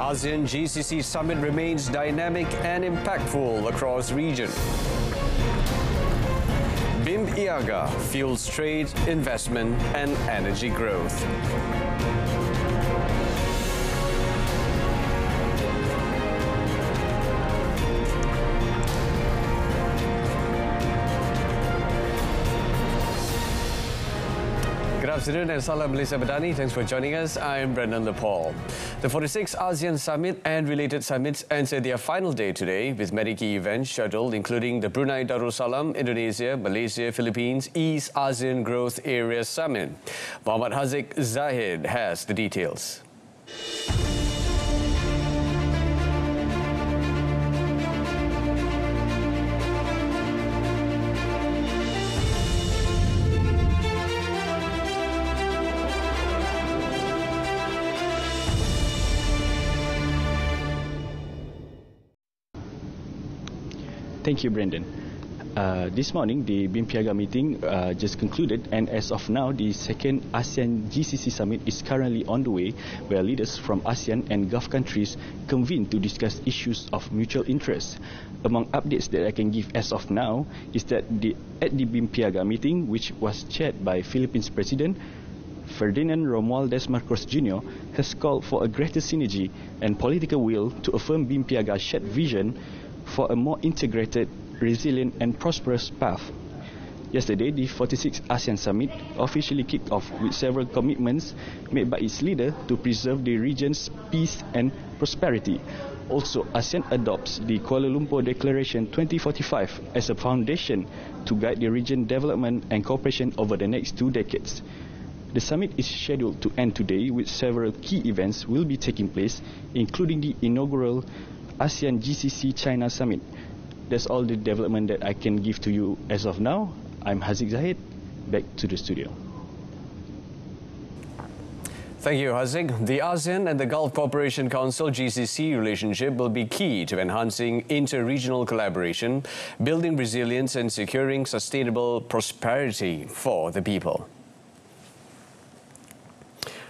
ASEAN GCC summit remains dynamic and impactful across region. BIM IAGA fuels trade, investment and energy growth. Good afternoon and salam Malaysia Madani. Thanks for joining us. I'm Brendan Lepal. The 46th ASEAN Summit and related summits enter their final day today with many key events scheduled including the Brunei Darussalam, Indonesia, Malaysia, Philippines, East ASEAN Growth Area Summit. Muhammad Haziq Zahid has the details. Thank you, Brendan. This morning, the BIM IAGA meeting just concluded, and as of now, the second ASEAN GCC summit is currently on the way, where leaders from ASEAN and Gulf countries convene to discuss issues of mutual interest. Among updates that I can give as of now is that at the BIM IAGA meeting, which was chaired by Philippines President Ferdinand Romualdez Marcos Jr., has called for a greater synergy and political will to affirm BIM IAGA's shared vision for a more integrated, resilient and prosperous path. Yesterday, the 46th ASEAN Summit officially kicked off with several commitments made by its leader to preserve the region's peace and prosperity. Also, ASEAN adopts the Kuala Lumpur Declaration 2045 as a foundation to guide the region's development and cooperation over the next 2 decades. The summit is scheduled to end today with several key events will be taking place, including the inaugural ASEAN GCC China Summit. That's all the development that I can give to you as of now. I'm Haziq Zahid. Back to the studio. Thank you, Haziq. The ASEAN and the Gulf Cooperation Council GCC relationship will be key to enhancing inter-regional collaboration, building resilience and securing sustainable prosperity for the people.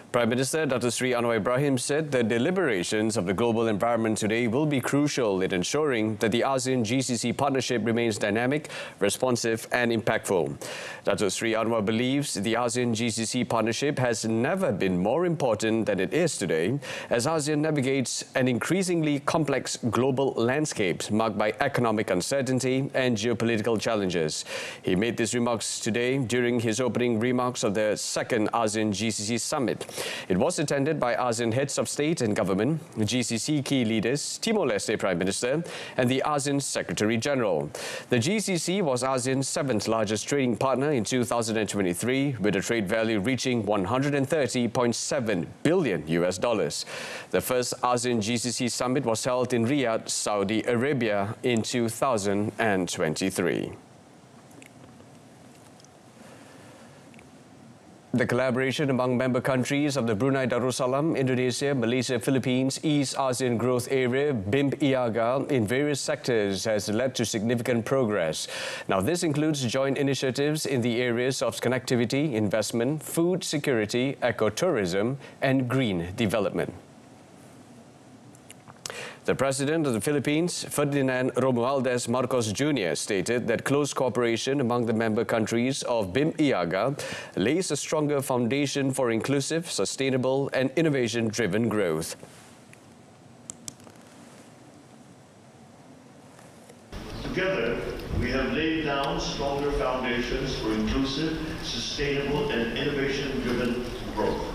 Prime Minister Dr. Sri Anwar Ibrahim said the deliberations of the global environment today will be crucial in ensuring that the ASEAN GCC partnership remains dynamic, responsive and impactful. Dr. Sri Anwar believes the ASEAN GCC partnership has never been more important than it is today as ASEAN navigates an increasingly complex global landscape marked by economic uncertainty and geopolitical challenges. He made these remarks today during his opening remarks of the second ASEAN GCC summit. It was attended by ASEAN heads of state and government, GCC key leaders, Timor-Leste Prime Minister and the ASEAN Secretary General. The GCC was ASEAN's 7th largest trading partner in 2023, with a trade value reaching $130.7 billion. The first ASEAN GCC summit was held in Riyadh, Saudi Arabia in 2023. The collaboration among member countries of the Brunei Darussalam, Indonesia, Malaysia, Philippines, East ASEAN Growth Area, BIM IAGA, in various sectors has led to significant progress. Now, this includes joint initiatives in the areas of connectivity, investment, food security, ecotourism, and green development. The President of the Philippines, Ferdinand Romualdez Marcos Jr., stated that close cooperation among the member countries of BIM IAGA lays a stronger foundation for inclusive, sustainable and innovation-driven growth. Together, we have laid down stronger foundations for inclusive, sustainable and innovation-driven growth.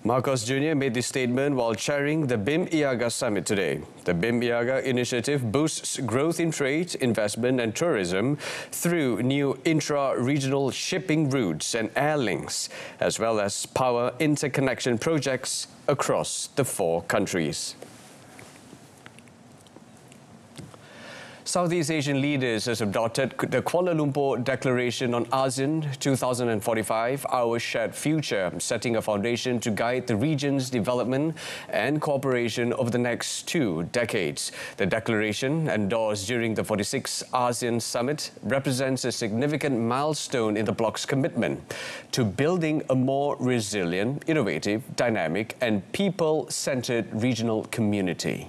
Marcos Jr. made this statement while chairing the BIM IAGA summit today. The BIM IAGA initiative boosts growth in trade, investment and tourism through new intra-regional shipping routes and air links, as well as power interconnection projects across the 4 countries. Southeast Asian leaders has adopted the Kuala Lumpur Declaration on ASEAN 2045, Our Shared Future, setting a foundation to guide the region's development and cooperation over the next 2 decades. The declaration, endorsed during the 46th ASEAN Summit, represents a significant milestone in the bloc's commitment to building a more resilient, innovative, dynamic and people-centered regional community.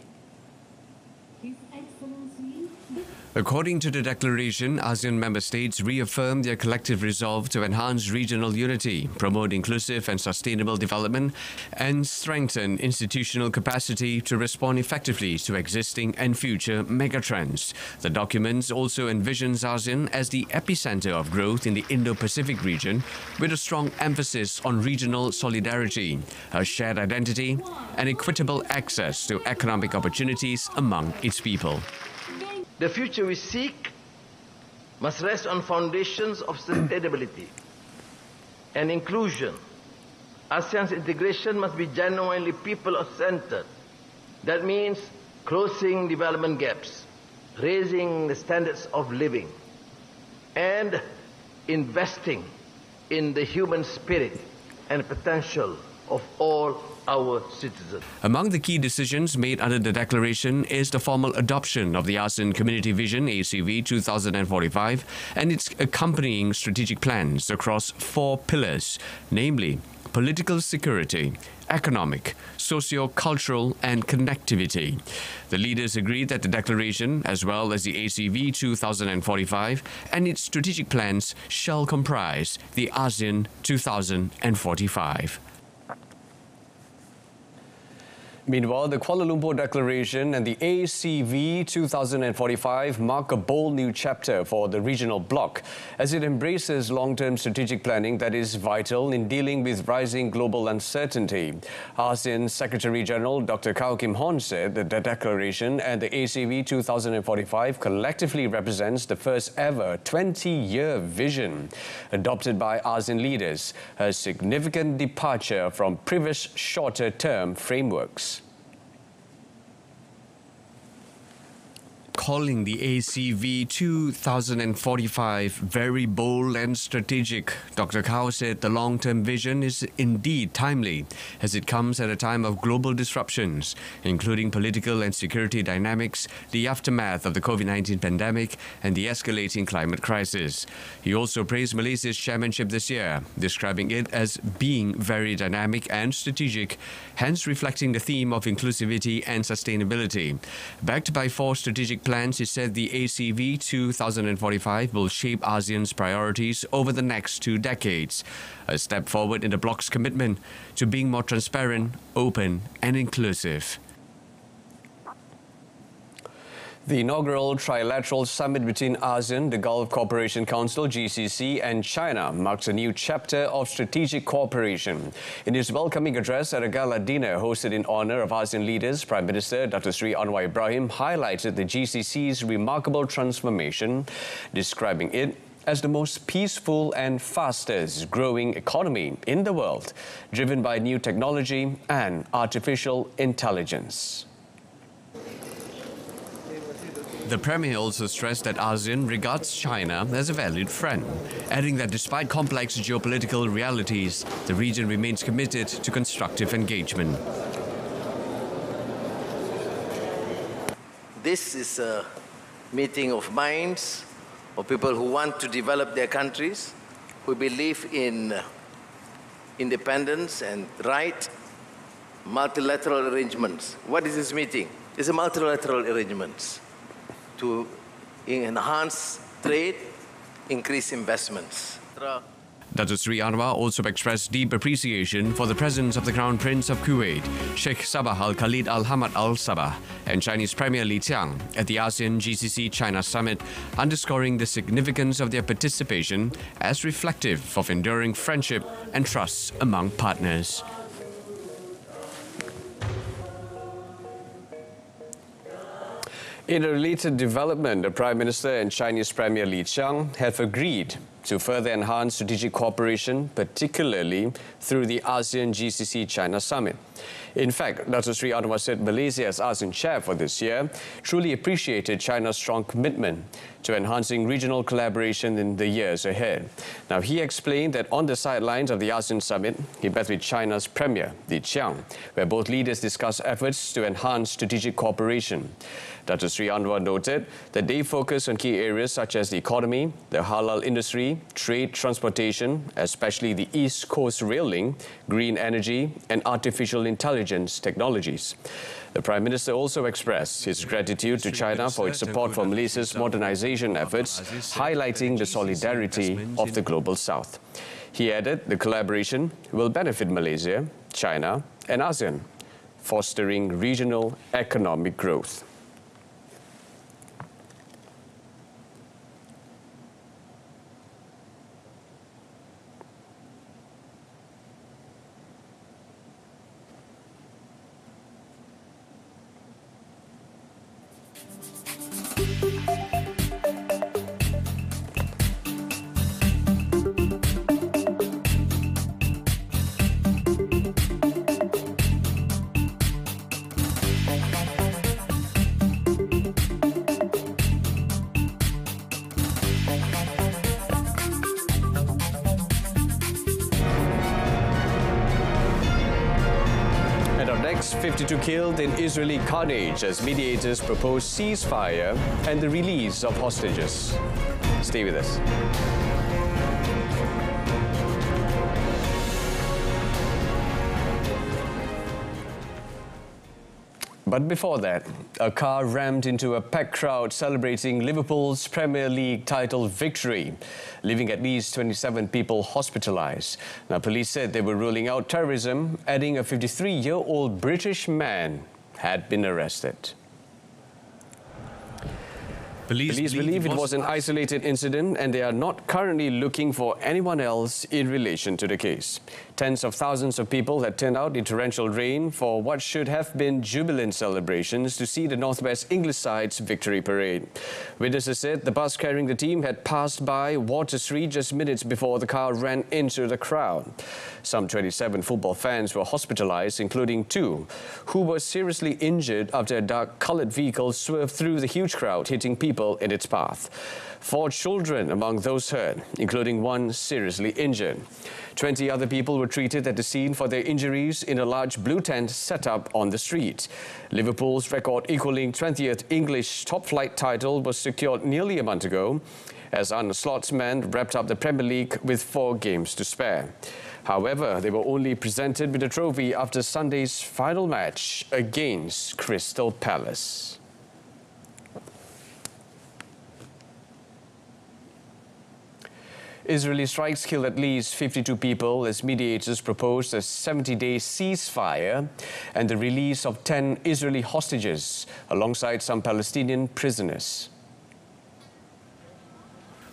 According to the declaration, ASEAN member states reaffirm their collective resolve to enhance regional unity, promote inclusive and sustainable development, and strengthen institutional capacity to respond effectively to existing and future megatrends. The document also envisions ASEAN as the epicenter of growth in the Indo-Pacific region, with a strong emphasis on regional solidarity, a shared identity, and equitable access to economic opportunities among its people. The future we seek must rest on foundations of sustainability and inclusion. ASEAN's integration must be genuinely people-centered. That means closing development gaps, raising the standards of living, and investing in the human spirit and potential of all our citizens. Among the key decisions made under the declaration is the formal adoption of the ASEAN Community Vision ACV 2045 and its accompanying strategic plans across 4 pillars, namely political security, economic, socio-cultural and connectivity. The leaders agreed that the declaration, as well as the ACV 2045 and its strategic plans, shall comprise the ASEAN 2045. Meanwhile, the Kuala Lumpur Declaration and the ACV 2045 mark a bold new chapter for the regional bloc as it embraces long-term strategic planning that is vital in dealing with rising global uncertainty. ASEAN Secretary-General Dr. Kao Kim Horn said that the declaration and the ACV 2045 collectively represents the first ever 20-year vision adopted by ASEAN leaders, a significant departure from previous shorter-term frameworks. Calling the ACV 2045 very bold and strategic, Dr. Kao said the long-term vision is indeed timely, as it comes at a time of global disruptions, including political and security dynamics, the aftermath of the COVID-19 pandemic, and the escalating climate crisis. He also praised Malaysia's chairmanship this year, describing it as being very dynamic and strategic, hence reflecting the theme of inclusivity and sustainability. Backed by 4 strategic plans, he said the ACV 2045 will shape ASEAN's priorities over the next 2 decades, a step forward in the bloc's commitment to being more transparent, open and inclusive. The inaugural trilateral summit between ASEAN, the Gulf Cooperation Council, GCC, and China marks a new chapter of strategic cooperation. In his welcoming address at a gala dinner hosted in honor of ASEAN leaders, Prime Minister Dr. Sri Anwar Ibrahim highlighted the GCC's remarkable transformation, describing it as the most peaceful and fastest growing economy in the world, driven by new technology and artificial intelligence. The Premier also stressed that ASEAN regards China as a valued friend, adding that despite complex geopolitical realities, the region remains committed to constructive engagement. This is a meeting of minds, of people who want to develop their countries, who believe in independence and right, multilateral arrangements. What is this meeting? It's a multilateral arrangements to enhance trade, increase investments. Dr. Sri Anwar also expressed deep appreciation for the presence of the Crown Prince of Kuwait, Sheikh Sabah Al Khalid Al Hamad Al Sabah, and Chinese Premier Li Qiang at the ASEAN GCC China Summit, underscoring the significance of their participation as reflective of enduring friendship and trust among partners. In a related development, the Prime Minister and Chinese Premier Li Qiang have agreed to further enhance strategic cooperation, particularly through the ASEAN GCC China Summit. In fact, Dr. Sri Anwar said Malaysia, as ASEAN chair for this year, truly appreciated China's strong commitment to enhancing regional collaboration in the years ahead. Now, he explained that on the sidelines of the ASEAN Summit, he met with China's Premier, Li Qiang, where both leaders discussed efforts to enhance strategic cooperation. Dr. Sri Anwar noted that they focus on key areas such as the economy, the halal industry, trade, transportation, especially the East Coast Rail Link, green energy, and artificial intelligence technologies. The Prime Minister also expressed his gratitude to China for its support for Malaysia's modernization efforts, highlighting the solidarity of the Global South. He added the collaboration will benefit Malaysia, China, and ASEAN, fostering regional economic growth. Next, 52 killed in Israeli carnage as mediators propose ceasefire and the release of hostages. Stay with us. But before that, a car rammed into a packed crowd celebrating Liverpool's Premier League title victory, leaving at least 27 people hospitalised. Now, police said they were ruling out terrorism, adding a 53-year-old British man had been arrested. Police believe it was an isolated incident and they are not currently looking for anyone else in relation to the case. Tens of thousands of people had turned out in torrential rain for what should have been jubilant celebrations to see the Northwest English side's victory parade. Witnesses said the bus carrying the team had passed by Water Street just minutes before the car ran into the crowd. Some 27 football fans were hospitalized, including 2 who were seriously injured after a dark-colored vehicle swerved through the huge crowd, hitting people in its path. 4 children among those hurt, including 1 seriously injured. 20 other people were treated at the scene for their injuries in a large blue tent set up on the street. Liverpool's record-equalling 20th English top-flight title was secured nearly a month ago as Arne Slot's men wrapped up the Premier League with 4 games to spare. However, they were only presented with the trophy after Sunday's final match against Crystal Palace. Israeli strikes killed at least 52 people as mediators proposed a 70-day ceasefire and the release of 10 Israeli hostages alongside some Palestinian prisoners.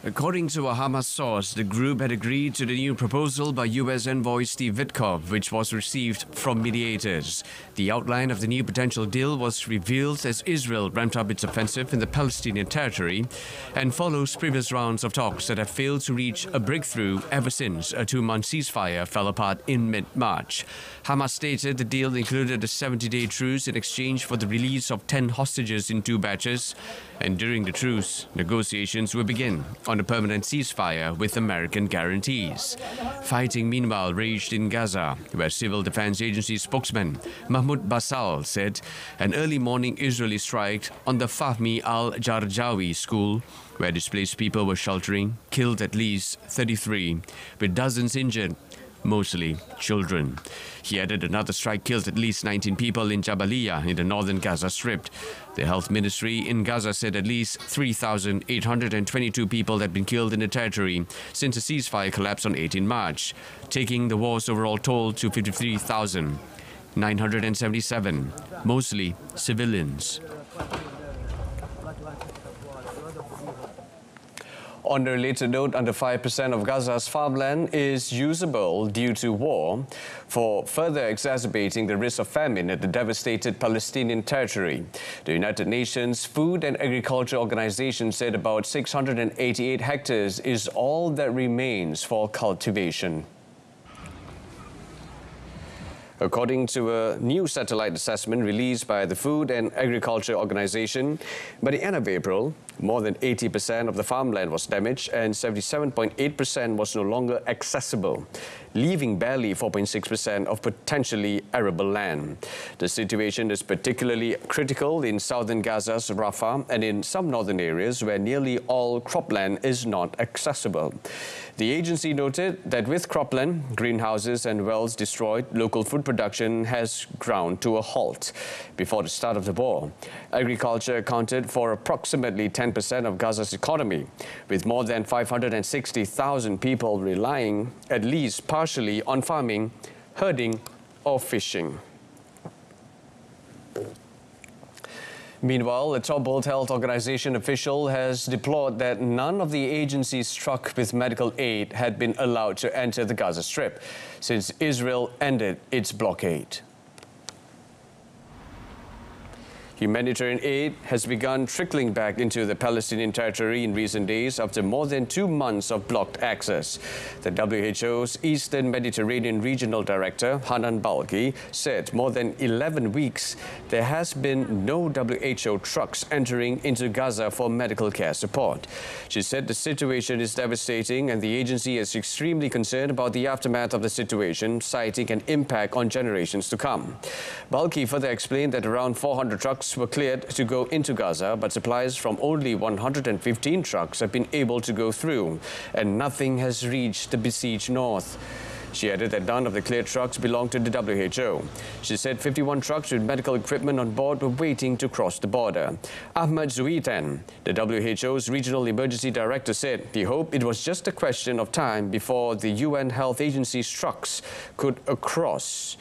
According to a Hamas source, the group had agreed to the new proposal by U.S. envoy Steve Witkoff, which was received from mediators. The outline of the new potential deal was revealed as Israel ramped up its offensive in the Palestinian territory and follows previous rounds of talks that have failed to reach a breakthrough ever since a 2-month ceasefire fell apart in mid-March. Hamas stated the deal included a 70-day truce in exchange for the release of 10 hostages in 2 batches, and during the truce, negotiations will begin on a permanent ceasefire with American guarantees. Fighting meanwhile raged in Gaza, where Civil Defense Agency spokesman Mahmoud Basal said an early morning Israeli strike on the Fahmi al-Jarjawi school, where displaced people were sheltering, killed at least 33, with dozens injured, mostly children. He added another strike killed at least 19 people in Jabalia in the northern Gaza Strip. The health ministry in Gaza said at least 3,822 people had been killed in the territory since the ceasefire collapsed on 18 March, taking the war's overall toll to 53,977, mostly civilians. On a related note, under 5% of Gaza's farmland is usable due to war, for further exacerbating the risk of famine at the devastated Palestinian territory. The United Nations Food and Agriculture Organization said about 688 hectares is all that remains for cultivation. According to a new satellite assessment released by the Food and Agriculture Organization, by the end of April, more than 80% of the farmland was damaged and 77.8% was no longer accessible, leaving barely 4.6% of potentially arable land. The situation is particularly critical in southern Gaza's Rafah and in some northern areas where nearly all cropland is not accessible. The agency noted that with cropland, greenhouses and wells destroyed, local food production has ground to a halt. Before the start of the war, agriculture accounted for approximately 10% of Gaza's economy, with more than 560,000 people relying at least partially on farming, herding or fishing. Meanwhile, a top World Health Organization official has deplored that none of the agencies struck with medical aid had been allowed to enter the Gaza Strip since Israel ended its blockade. Humanitarian aid has begun trickling back into the Palestinian territory in recent days after more than 2 months of blocked access. The WHO's Eastern Mediterranean Regional Director, Hanan Balki, said more than 11 weeks there has been no WHO trucks entering into Gaza for medical care support. She said the situation is devastating and the agency is extremely concerned about the aftermath of the situation, citing an impact on generations to come. Balki further explained that around 400 trucks were cleared to go into Gaza, but supplies from only 115 trucks have been able to go through, and nothing has reached the besieged north. She added that none of the cleared trucks belong to the WHO. She said 51 trucks with medical equipment on board were waiting to cross the border. Ahmad Zuitan, the WHO's Regional Emergency Director, said he hoped it was just a question of time before the UN Health Agency's trucks could cross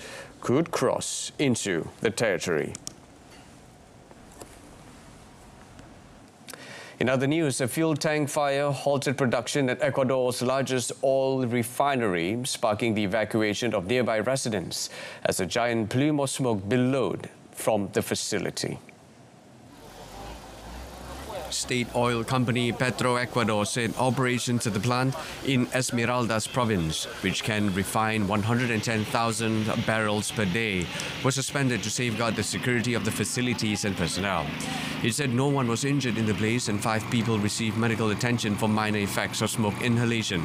into the territory. In other news, a fuel tank fire halted production at Ecuador's largest oil refinery, sparking the evacuation of nearby residents as a giant plume of smoke billowed from the facility. State oil company Petroecuador said operations at the plant in Esmeraldas province, which can refine 110,000 barrels per day, was suspended to safeguard the security of the facilities and personnel. It said no one was injured in the blaze and 5 people received medical attention for minor effects of smoke inhalation.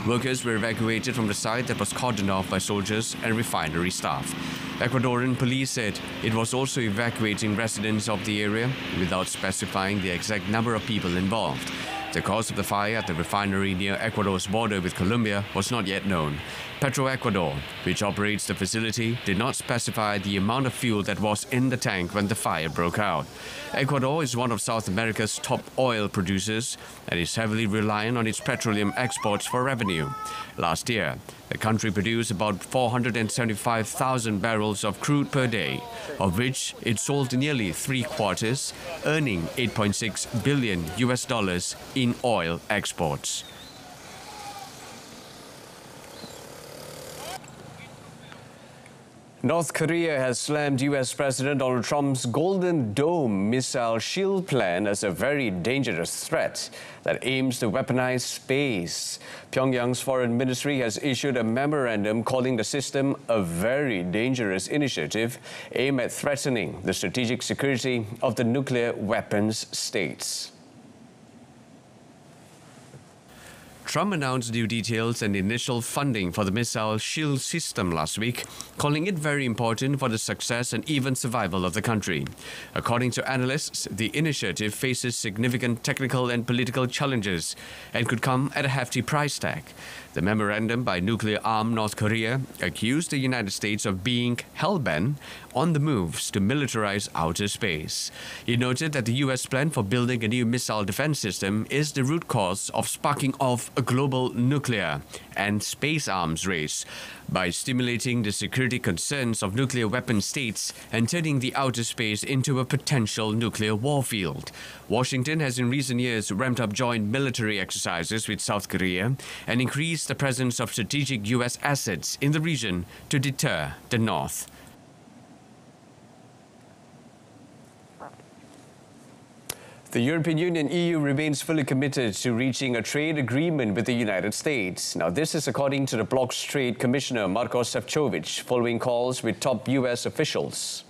Workers were evacuated from the site that was cordoned off by soldiers and refinery staff. Ecuadorian police said it was also evacuating residents of the area without specifying the exact number of people involved. The cause of the fire at the refinery near Ecuador's border with Colombia was not yet known. Petroecuador, which operates the facility, did not specify the amount of fuel that was in the tank when the fire broke out. Ecuador is one of South America's top oil producers and is heavily reliant on its petroleum exports for revenue. Last year, the country produced about 475,000 barrels of crude per day, of which it sold nearly 3/4, earning $8.6 billion in oil exports. North Korea has slammed US President Donald Trump's Golden Dome missile shield plan as a very dangerous threat that aims to weaponize space. Pyongyang's foreign ministry has issued a memorandum calling the system a very dangerous initiative aimed at threatening the strategic security of the nuclear weapons states. Trump announced new details and initial funding for the missile shield system last week, calling it very important for the success and even survival of the country. According to analysts, the initiative faces significant technical and political challenges and could come at a hefty price tag. The memorandum by nuclear-armed North Korea accused the United States of being hell-bent on the moves to militarize outer space. It noted that the U.S. plan for building a new missile defense system is the root cause of sparking off a global nuclear and space arms race by stimulating the security concerns of nuclear weapon states and turning the outer space into a potential nuclear warfield. Washington has in recent years ramped up joint military exercises with South Korea and increased the presence of strategic U.S. assets in the region to deter the North. The European Union (EU) remains fully committed to reaching a trade agreement with the United States. Now, this is according to the bloc's Trade Commissioner Marcos Šefčovič, following calls with top US officials.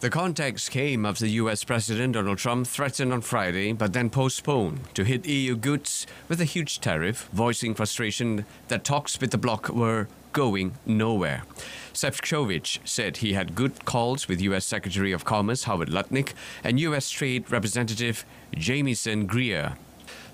The context came after US President Donald Trump threatened on Friday but then postponed to hit EU goods with a huge tariff, voicing frustration that talks with the bloc were going nowhere. Šefčovič said he had good calls with U.S. Secretary of Commerce Howard Lutnick and U.S. Trade Representative Jamieson Greer.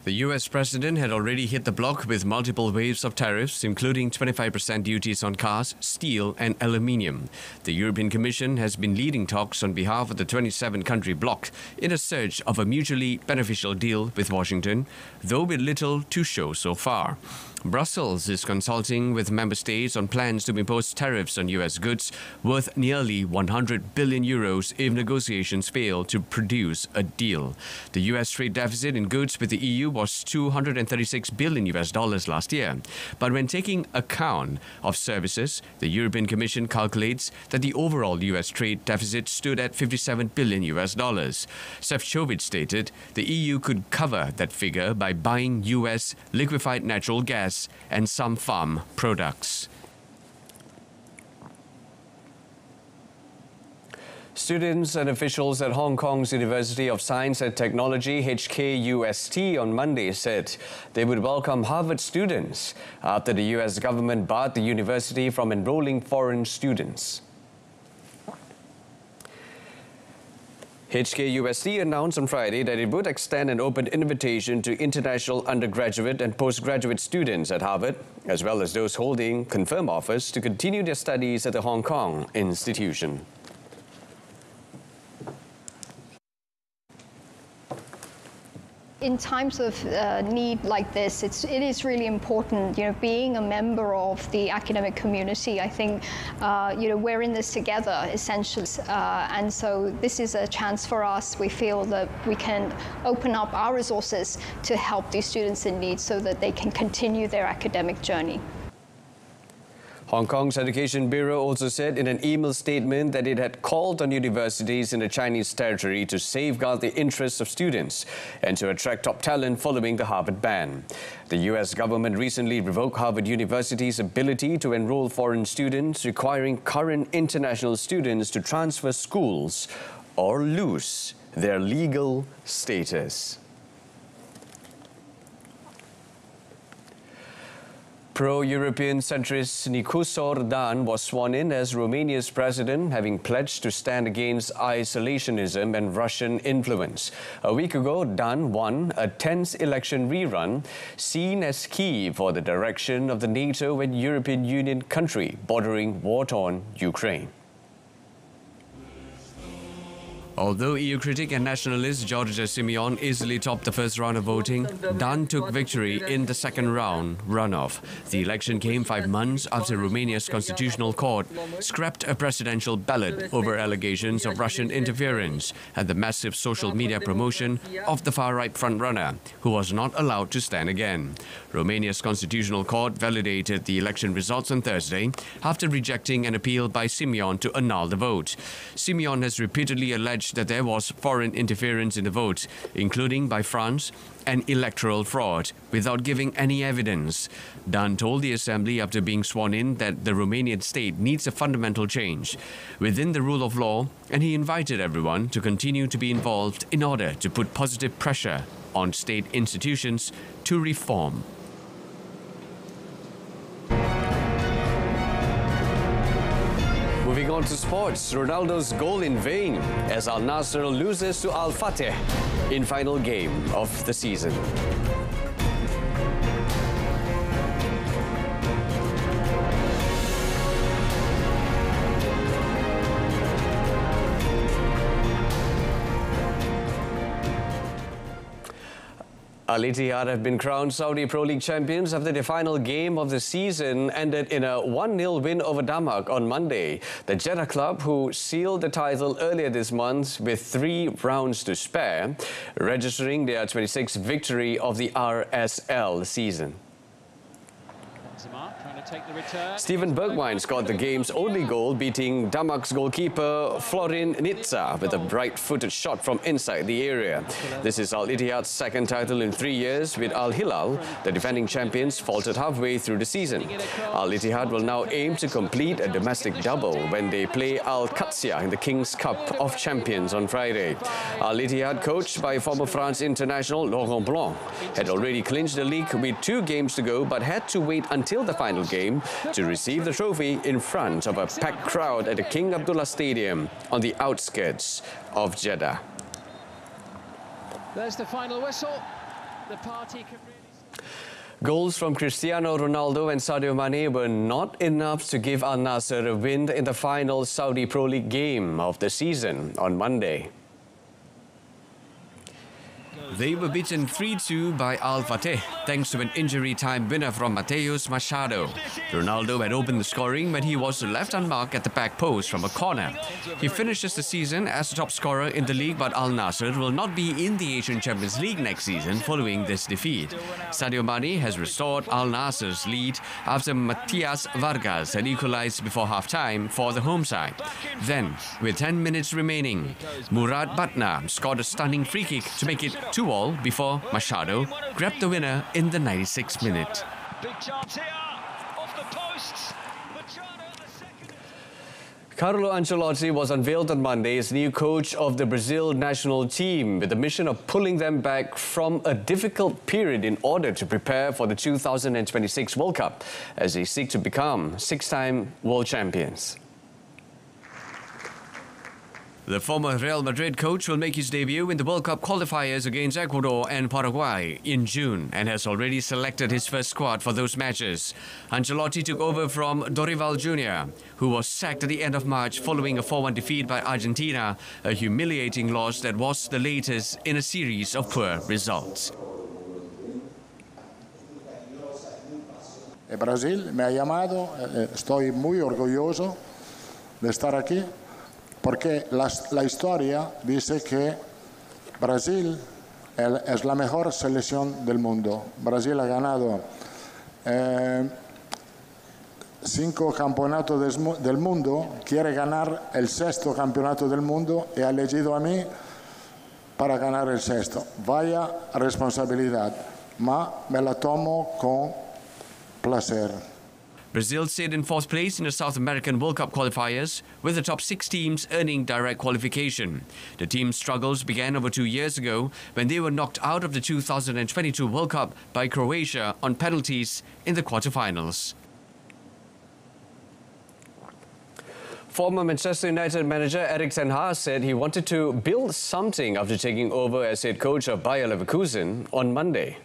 The U.S. president had already hit the bloc with multiple waves of tariffs, including 25% duties on cars, steel and aluminium. The European Commission has been leading talks on behalf of the 27-country bloc in a search of a mutually beneficial deal with Washington, though with little to show so far. Brussels is consulting with member states on plans to impose tariffs on U.S. goods worth nearly 100 billion euros if negotiations fail to produce a deal. The U.S. trade deficit in goods with the EU was $236 billion last year. But when taking account of services, the European Commission calculates that the overall U.S. trade deficit stood at $57 billion. Šefčovič stated the EU could cover that figure by buying U.S. liquefied natural gas and some farm products. Students and officials at Hong Kong's University of Science and Technology, HKUST, on Monday said they would welcome Harvard students after the US government barred the university from enrolling foreign students. HKUST announced on Friday that it would extend an open invitation to international undergraduate and postgraduate students at Harvard, as well as those holding confirmed offers to continue their studies at the Hong Kong institution. In times of need like this, it is really important, being a member of the academic community. I think, we're in this together, essentially. And so this is a chance for us. We feel that we can open up our resources to help these students in need so that they can continue their academic journey. Hong Kong's Education Bureau also said in an email statement that it had called on universities in the Chinese territory to safeguard the interests of students and to attract top talent following the Harvard ban. The US government recently revoked Harvard University's ability to enroll foreign students, requiring current international students to transfer schools or lose their legal status. Pro-European centrist Nicusor Dan was sworn in as Romania's president, having pledged to stand against isolationism and Russian influence. A week ago, Dan won a tense election rerun, seen as key for the direction of the NATO and European Union country bordering war-torn Ukraine. Although EU critic and nationalist Georgia Simeon easily topped the first round of voting, Dan took victory in the second round runoff. The election came 5 months after Romania's constitutional court scrapped a presidential ballot over allegations of Russian interference and the massive social media promotion of the far-right frontrunner, who was not allowed to stand again. Romania's constitutional court validated the election results on Thursday after rejecting an appeal by Simeon to annul the vote. Simeon has repeatedly alleged that there was foreign interference in the vote, including by France, and electoral fraud, without giving any evidence. Dan told the assembly after being sworn in that the Romanian state needs a fundamental change within the rule of law, and he invited everyone to continue to be involved in order to put positive pressure on state institutions to reform. Moving on to sports, Ronaldo's goal in vain as Al Nassr loses to Al Fateh in final game of the season. Al Ittihad have been crowned Saudi Pro League champions after their final game of the season ended in a 1-0 win over Damak on Monday. The Jeddah club, who sealed the title earlier this month with 3 rounds to spare, registering their 26th victory of the RSL season. Stephen Bergwijn scored the game's only goal, beating Damak's goalkeeper Florin Nitsa with a right-footed shot from inside the area. This is Al Ittihad's second title in 3 years, with Al Hilal, the defending champions, faltered halfway through the season. Al Ittihad will now aim to complete a domestic double when they play Al Qadsiya in the King's Cup of Champions on Friday. Al Ittihad, coached by former France international Laurent Blanc, had already clinched the league with 2 games to go, but had to wait until the final game to receive the trophy in front of a packed crowd at the King Abdullah Stadium on the outskirts of Jeddah. There's the final whistle. The party can really... Goals from Cristiano Ronaldo and Sadio Mane were not enough to give Al Nassr a win in the final Saudi Pro League game of the season on Monday. They were beaten 3-2 by Al Fateh, thanks to an injury-time winner from Mateus Machado. Ronaldo had opened the scoring when he was left unmarked at the back post from a corner. He finishes the season as the top scorer in the league, but Al Nassr will not be in the Asian Champions League next season following this defeat. Sadio Mane has restored Al Nassr's lead after Matias Vargas had equalized before half-time for the home side. Then, with 10 minutes remaining, Murad Batna scored a stunning free kick to make it 2-2 before Machado grabbed the winner in the 96th minute. Big chance here, off the posts. Carlo Ancelotti was unveiled on Monday as new coach of the Brazil national team, with the mission of pulling them back from a difficult period in order to prepare for the 2026 World Cup as they seek to become 6-time world champions. The former Real Madrid coach will make his debut in the World Cup qualifiers against Ecuador and Paraguay in June and has already selected his first squad for those matches. Ancelotti took over from Dorival Jr., who was sacked at the end of March following a 4-1 defeat by Argentina, a humiliating loss that was the latest in a series of poor results. Brasil me ha llamado, estoy muy orgulloso de estar aquí. Porque la historia dice que Brasil es la mejor selección del mundo. Brasil ha ganado 5 campeonatos del mundo, quiere ganar el 6º campeonato del mundo y ha elegido a mí para ganar el 6º. Vaya responsabilidad, ma me la tomo con placer. Brazil stayed in 4th place in the South American World Cup qualifiers, with the top 6 teams earning direct qualification. The team's struggles began over 2 years ago when they were knocked out of the 2022 World Cup by Croatia on penalties in the quarterfinals. Former Manchester United manager Erik ten Hag said he wanted to build something after taking over as head coach of Bayer Leverkusen on Monday.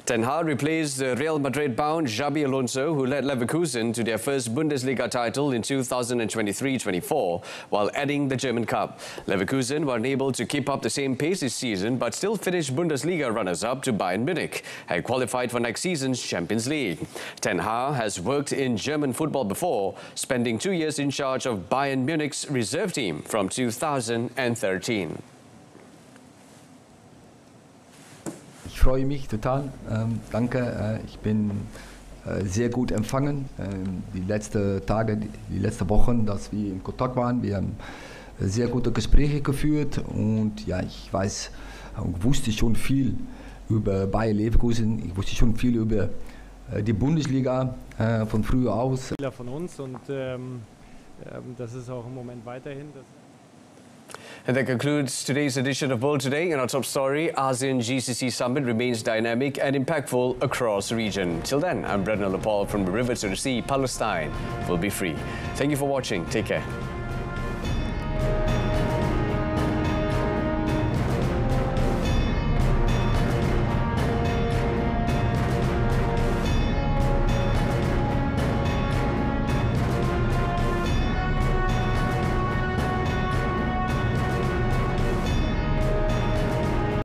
Ten Hag replaced the Real Madrid-bound Xabi Alonso, who led Leverkusen to their first Bundesliga title in 2023-24, while adding the German Cup. Leverkusen were unable to keep up the same pace this season, but still finished Bundesliga runners-up to Bayern Munich, and qualified for next season's Champions League. Ten Hag has worked in German football before, spending 2 years in charge of Bayern Munich's reserve team from 2013. Ich freue mich total. Danke. Ich bin sehr gut empfangen. Die letzten Tage, die letzten Wochen, dass wir in Kontakt waren. Wir haben sehr gute Gespräche geführt und ja, ich weiß, wusste schon viel über Bayer Leverkusen. Ich wusste schon viel über die Bundesliga von früher aus. Von uns und das ist auch im Moment weiterhin. And that concludes today's edition of World Today. In our top story, ASEAN GCC Summit remains dynamic and impactful across the region. Till then, I'm Brendan Lepal from the river to the sea. Palestine will be free. Thank you for watching. Take care.